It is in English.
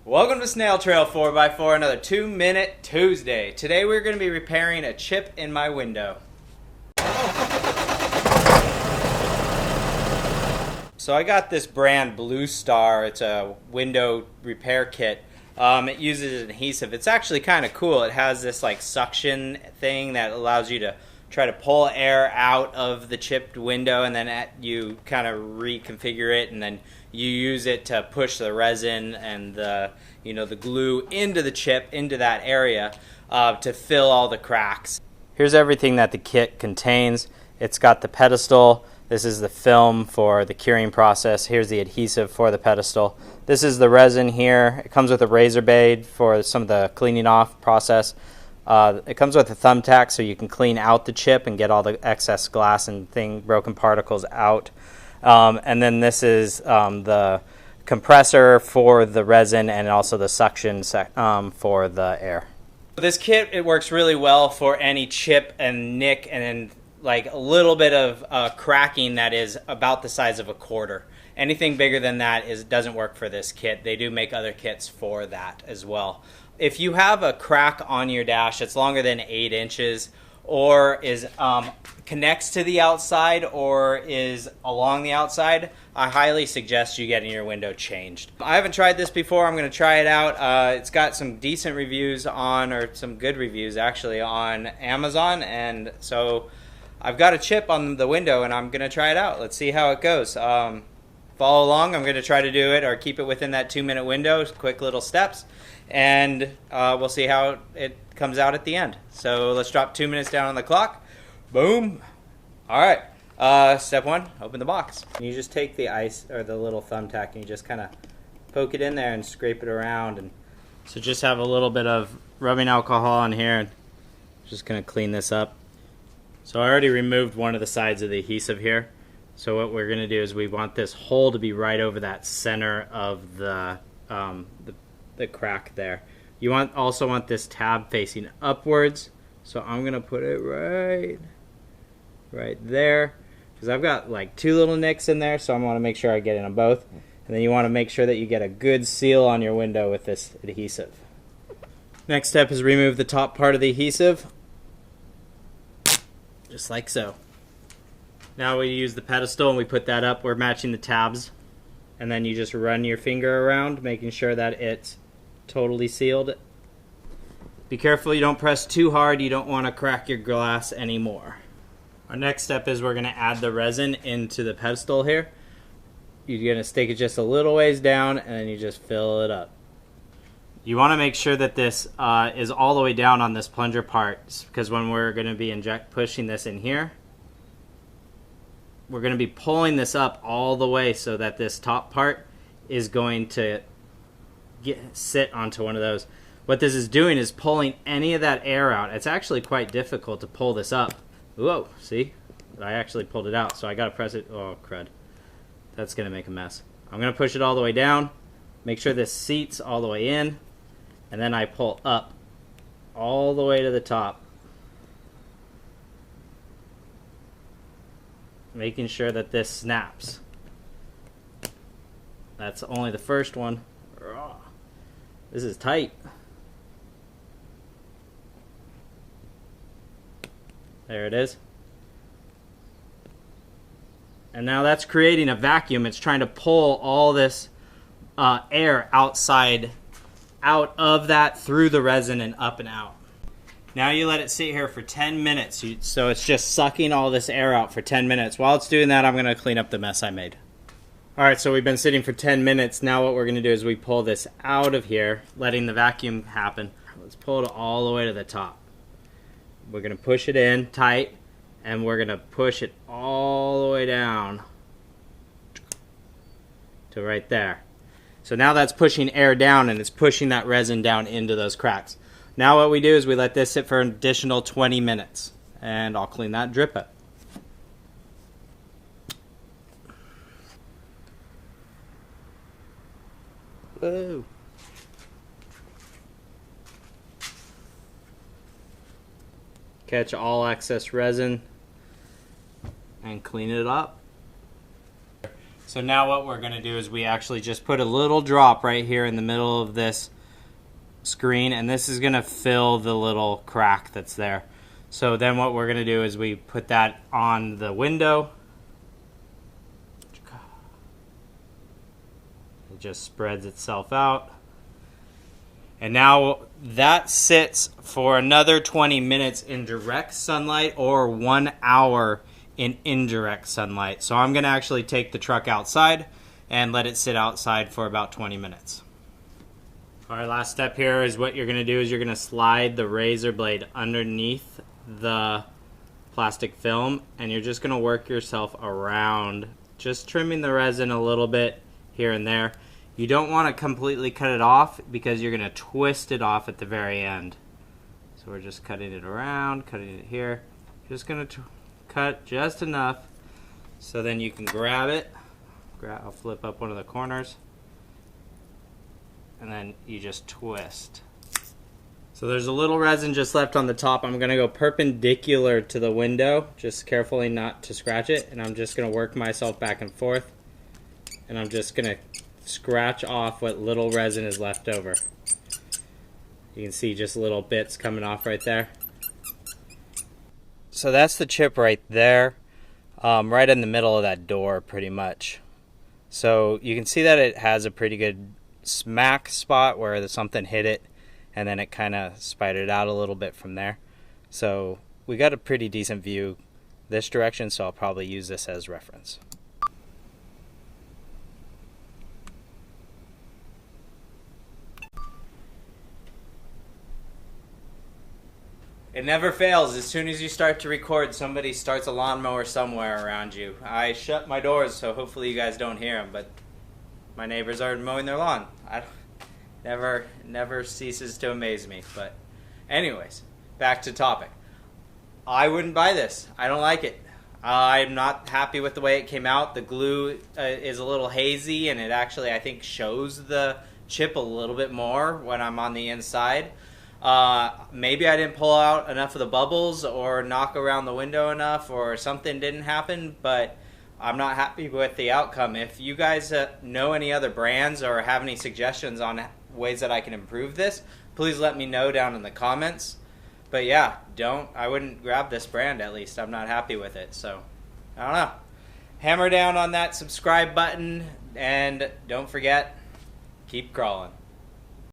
Welcome to Snail Trail 4x4, another 2-minute Tuesday. Today we're going to be repairing a chip in my window. So I got this brand Blue Star. It's a window repair kit. It uses an adhesive. It's actually kind of cool. It has this like suction thing that allows you to try to pull air out of the chipped window, and then you kind of reconfigure it, and then you use it to push the resin and the glue into the chip, into that area, to fill all the cracks. Here's everything that the kit contains. It's got the pedestal. This is the film for the curing process. Here's the adhesive for the pedestal. This is the resin here. It comes with a razor blade for some of the cleaning off process. It comes with a thumbtack so you can clean out the chip and get all the excess glass and broken particles out. And then this is the compressor for the resin and also the suction for the air. This kit, it works really well for any chip and nick and like a little bit of cracking that is about the size of a quarter. Anything bigger than that doesn't work for this kit. They do make other kits for that as well. If you have a crack on your dash that's longer than 8 inches or is connects to the outside or is along the outside, I highly suggest you getting your window changed. I haven't tried this before. I'm going to try it out. It's got some decent reviews or some good reviews actually on Amazon, and so I've got a chip on the window and I'm going to try it out. Let's see how it goes. Follow along. I'm going to try to do it or keep it within that 2-minute window, quick little steps, and we'll see how it comes out at the end. So let's drop 2 minutes down on the clock. Boom. All right. Step 1, open the box. You just take the ice or the little thumbtack and you just kind of poke it in there and scrape it around. And so just have a little bit of rubbing alcohol on here. And just going to clean this up. So I already removed one of the sides of the adhesive here. So what we're going to do is we want this hole to be right over that center of the crack there. You also want this tab facing upwards. So I'm going to put it right there, because I've got like 2 little nicks in there, so I want to make sure I get in them both. And then you want to make sure that you get a good seal on your window with this adhesive. Next step is remove the top part of the adhesive. Just like so. Now we use the pedestal and we put that up. We're matching the tabs. And then you just run your finger around, making sure that it's totally sealed. Be careful you don't press too hard. You don't want to crack your glass anymore. Our next step is we're going to add the resin into the pedestal here. You're going to stick it just a little ways down and then you just fill it up. You want to make sure that this is all the way down on this plunger part, because when we're going to be pushing this in here, we're going to be pulling this up all the way so that this top part is going to sit onto one of those. What this is doing is pulling any of that air out. It's actually quite difficult to pull this up. Whoa, see? I actually pulled it out, so I got to press it. Oh, crud. That's going to make a mess. I'm going to push it all the way down, make sure this seats all the way in, and then I pull up all the way to the top, making sure that this snaps. That's only the first one. This is tight. There it is. And now that's creating a vacuum. It's trying to pull all this air out of that through the resin and up and out. Now you let it sit here for 10 minutes. So it's just sucking all this air out for 10 minutes. While it's doing that, I'm going to clean up the mess I made. Alright, so we've been sitting for 10 minutes. Now what we're going to do is we pull this out of here, letting the vacuum happen. Let's pull it all the way to the top. We're going to push it in tight, and we're going to push it all the way down to right there. So now that's pushing air down, and it's pushing that resin down into those cracks. Now what we do is we let this sit for an additional 20 minutes, and I'll clean that drip up. Whoa. Catch all excess resin and clean it up. So now what we're going to do is we actually just put a little drop right here in the middle of this screen, and this is going to fill the little crack that's there. So then what we're going to do is we put that on the window. It just spreads itself out. And now that sits for another 20 minutes in direct sunlight or 1 hour in indirect sunlight. So I'm going to actually take the truck outside and let it sit outside for about 20 minutes. All right, last step here is what you're going to do is you're going to slide the razor blade underneath the plastic film, and you're just going to work yourself around, just trimming the resin a little bit here and there. You don't want to completely cut it off because you're going to twist it off at the very end. So we're just cutting it around, cutting it here. Just going to cut just enough so then you can grab it. I'll flip up one of the corners. And then you just twist. So there's a little resin just left on the top. I'm going to go perpendicular to the window, just carefully not to scratch it. And I'm just going to work myself back and forth. And I'm just going to scratch off what little resin is left over. You can see just little bits coming off right there. So that's the chip right there, right in the middle of that door pretty much. So you can see that it has a pretty good smack spot where something hit it, and then it kind of spidered out a little bit from there. So we got a pretty decent view this direction, so I'll probably use this as reference. It never fails. As soon as you start to record, somebody starts a lawnmower somewhere around you. I shut my doors, so hopefully you guys don't hear them, but my neighbors are mowing their lawn. Never ceases to amaze me. But anyways, back to topic. I wouldn't buy this. I don't like it. I'm not happy with the way it came out. The glue is a little hazy, and it actually, I think, shows the chip a little bit more when I'm on the inside. Maybe I didn't pull out enough of the bubbles or knock around the window enough, or something didn't happen, but I'm not happy with the outcome. If you guys know any other brands or have any suggestions on ways that I can improve this, please let me know down in the comments. But yeah, I wouldn't grab this brand, at least. I'm not happy with it, so I don't know. Hammer down on that subscribe button, and don't forget, keep crawling.